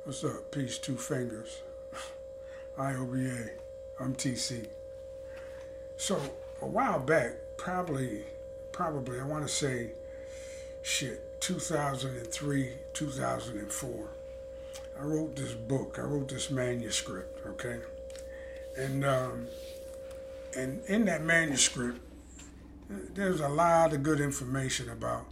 What's up? Peace, two fingers. I.O.B.A. I'm TC. So a while back, probably, I want to say, 2003, 2004. I wrote this book. I wrote this manuscript. Okay, and and in that manuscript, there's a lot of good information about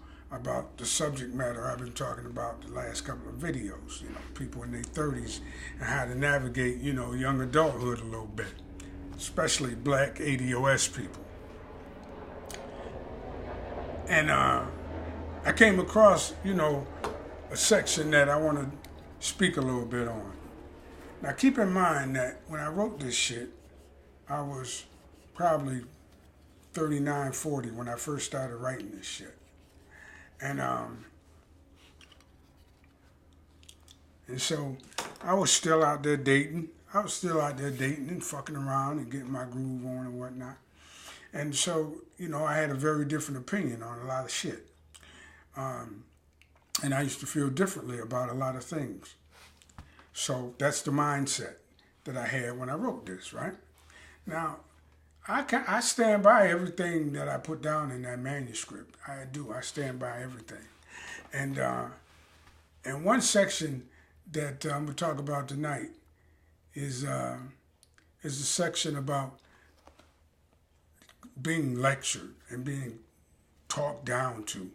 the subject matter I've been talking about the last couple of videos. People in their 30s and how to navigate, young adulthood a little bit, especially black ADOS people. And I came across, a section that I want to speak a little bit on. Now, keep in mind that when I wrote this shit, I was probably 39, 40 when I first started writing this shit. And so I was still out there dating. And fucking around and getting my groove on and whatnot. And so, I had a very different opinion on a lot of shit. And I used to feel differently about a lot of things. So that's the mindset that I had when I wrote this, right? Now, I stand by everything that I put down in that manuscript. I do. I stand by everything. And one section that I'm going to talk about tonight is the section about being lectured and being talked down to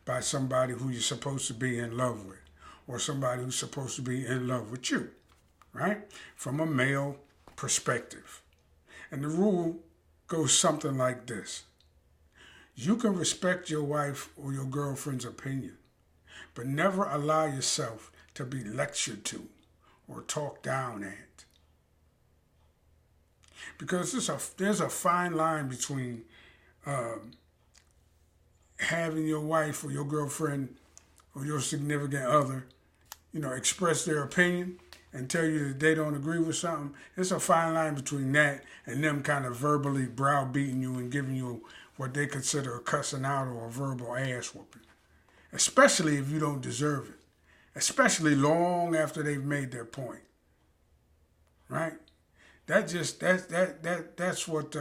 by somebody who you're supposed to be in love with, or somebody who's supposed to be in love with you, right? From a male perspective. And the rule goes something like this. You can respect your wife or your girlfriend's opinion, but never allow yourself to be lectured to or talked down at. Because there's a fine line between having your wife or your girlfriend or your significant other, express their opinion and tell you that they don't agree with something. There's a fine line between that and them kind of verbally browbeating you and giving you what they consider a cussing out or a verbal ass whooping. Especially if you don't deserve it. Especially long after they've made their point. Right? That's what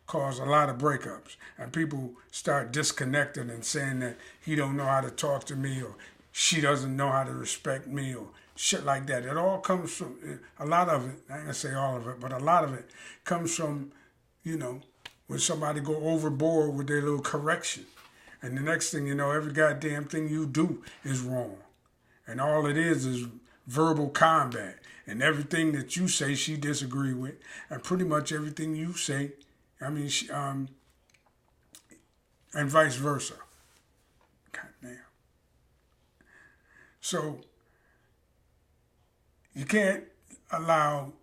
caused a lot of breakups. And people start disconnecting and saying that he don't know how to talk to me, or she doesn't know how to respect me, or shit like that. It all comes from, a lot of it, I ain't gonna say all of it, but a lot of it comes from, when somebody go overboard with their little correction. And the next thing you know, every goddamn thing you do is wrong. And all it is verbal combat. And everything that you say, she disagree with. And pretty much everything you say, and vice versa. Goddamn. So, you can't allow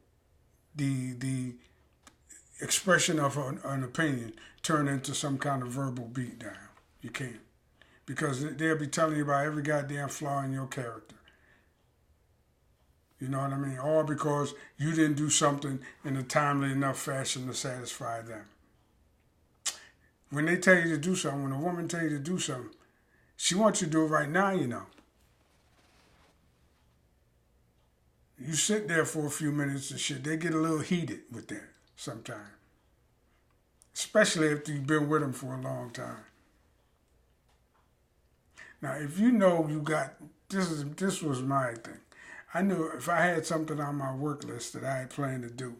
the expression of an opinion turn into some kind of verbal beatdown. You can't. Because they'll be telling you about every goddamn flaw in your character. You know what I mean? All because you didn't do something in a timely enough fashion to satisfy them. When they tell you to do something, when a woman tells you to do something, she wants you to do it right now, You sit there for a few minutes and shit. They get a little heated with that sometimes. Especially after you've been with them for a long time. Now, if you know you got, this was my thing. I knew if I had something on my work list that I had planned to do,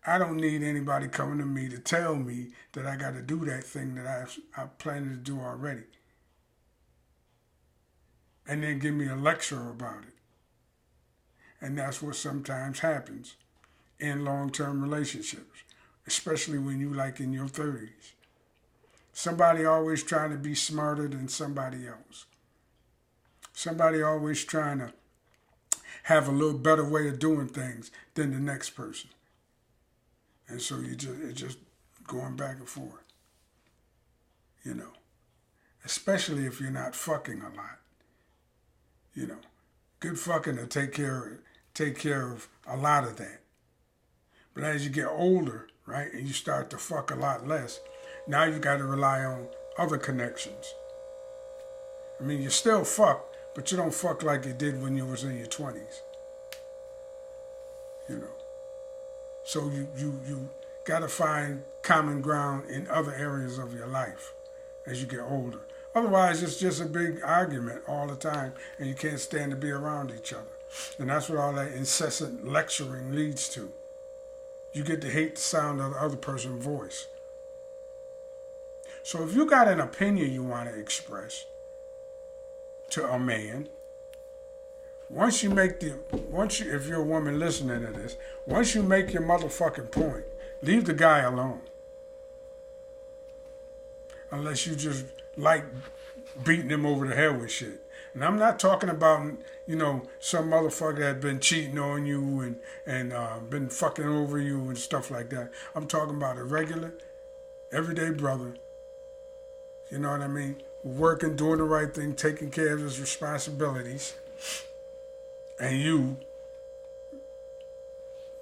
I don't need anybody coming to me to tell me that I got to do that thing that I planned to do already. And then give me a lecture about it. And that's what sometimes happens in long-term relationships, especially when you like in your 30s. Somebody always trying to be smarter than somebody else. Somebody always trying to have a little better way of doing things than the next person. And so it's just going back and forth. Especially if you're not fucking a lot. Good fucking to take care of a lot of that. But as you get older, right, and you start to fuck a lot less, now you got to rely on other connections. I mean, you still fuck, but you don't fuck like you did when you was in your 20s. you know. So you got to find common ground in other areas of your life as you get older. Otherwise, it's just a big argument all the time, and you can't stand to be around each other. And that's what all that incessant lecturing leads to. You get to hate the sound of the other person's voice. So if you got an opinion you want to express to a man, if you're a woman listening to this, once you make your motherfucking point, leave the guy alone. Unless you just like beating him over the head with shit. And I'm not talking about, some motherfucker that been cheating on you and been fucking over you and stuff like that. I'm talking about a regular, everyday brother, you know what I mean, working, doing the right thing, taking care of his responsibilities, and you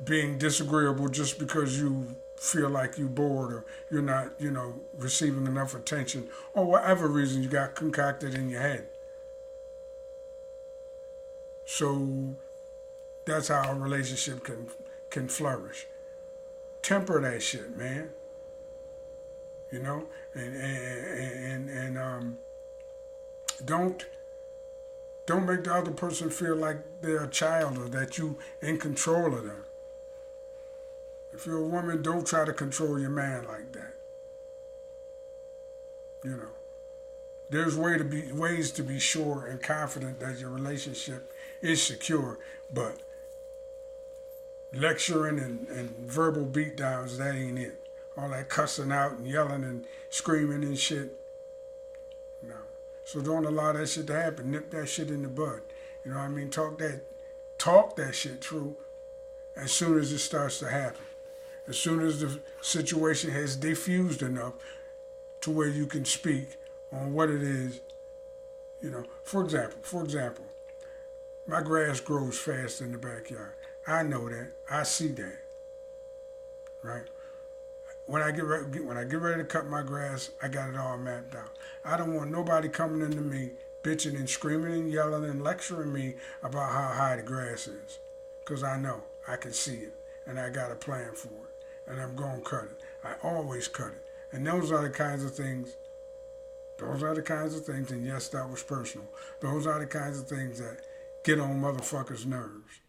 being disagreeable just because you feel like you're bored or you're not, receiving enough attention or whatever reason you got concocted in your head. So that's how a relationship can flourish. Temper that shit, man. And don't make the other person feel like they're a child or that you in control of them. If you're a woman, don't try to control your man like that. There's ways to be sure and confident that your relationship is secure, but lecturing and verbal beatdowns, that ain't it. All that cussing out and yelling and screaming and shit, no. So don't allow that shit to happen. Nip that shit in the bud. You know what I mean? Talk that shit through as soon as it starts to happen. As soon as the situation has diffused enough to where you can speak on what it is, For example, my grass grows fast in the backyard. I know that. I see that. Right? When I get ready to cut my grass, I got it all mapped out. I don't want nobody coming into me bitching and screaming and yelling and lecturing me about how high the grass is. Because I know. I can see it. And I got a plan for it. And I'm going to cut it. I always cut it. And those are the kinds of things, and yes, that was personal. Those are the kinds of things that get on motherfuckers' nerves.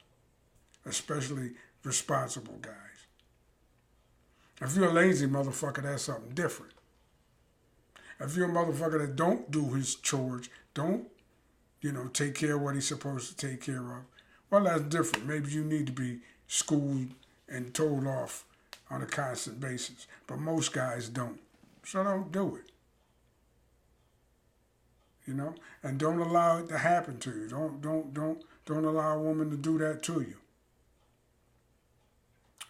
Especially responsible guys. If you're a lazy motherfucker, that's something different. If you're a motherfucker that don't do his chores, don't, take care of what he's supposed to take care of, well, that's different. Maybe you need to be schooled and told off on a constant basis. But most guys don't. So don't do it. And don't allow it to happen to you. Don't allow a woman to do that to you.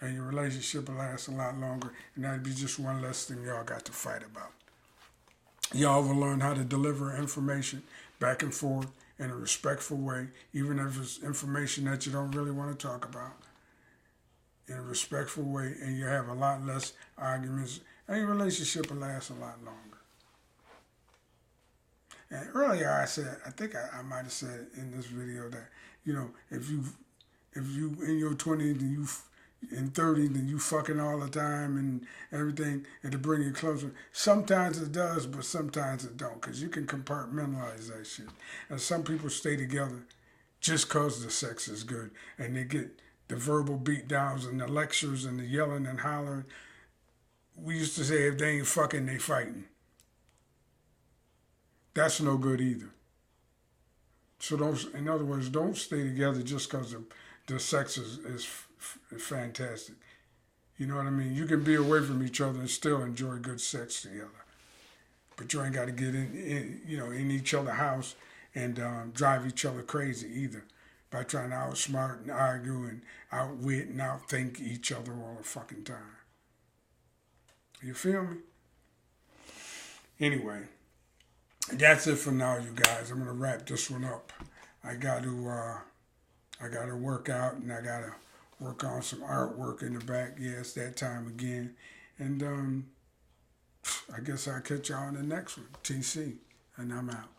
And your relationship will last a lot longer, and that'd be just one less thing y'all got to fight about. Y'all will learn how to deliver information back and forth in a respectful way, even if it's information that you don't really want to talk about. In a respectful way, and you have a lot less arguments, and your relationship will last a lot longer. And earlier I said, I think I might have said in this video that, if you in your 20s and you in 30s and you fucking all the time and everything, and to bring you closer. Sometimes it does, but sometimes it don't, because you can compartmentalize that shit. And some people stay together just because the sex is good, and they get the verbal beatdowns and the lectures and the yelling and hollering. We used to say if they ain't fucking, they fighting. That's no good either. So in other words, don't stay together just because the sex is fantastic. You know what I mean? You can be away from each other and still enjoy good sex together. But you ain't got to get in each other's house and drive each other crazy either by trying to outsmart and argue and outwit and outthink each other all the fucking time. You feel me? Anyway, that's it for now, you guys. I'm gonna wrap this one up. I got to work out, and I got to work on some artwork in the back. Yeah, it's that time again. And I guess I'll catch y'all on the next one. TC, and I'm out.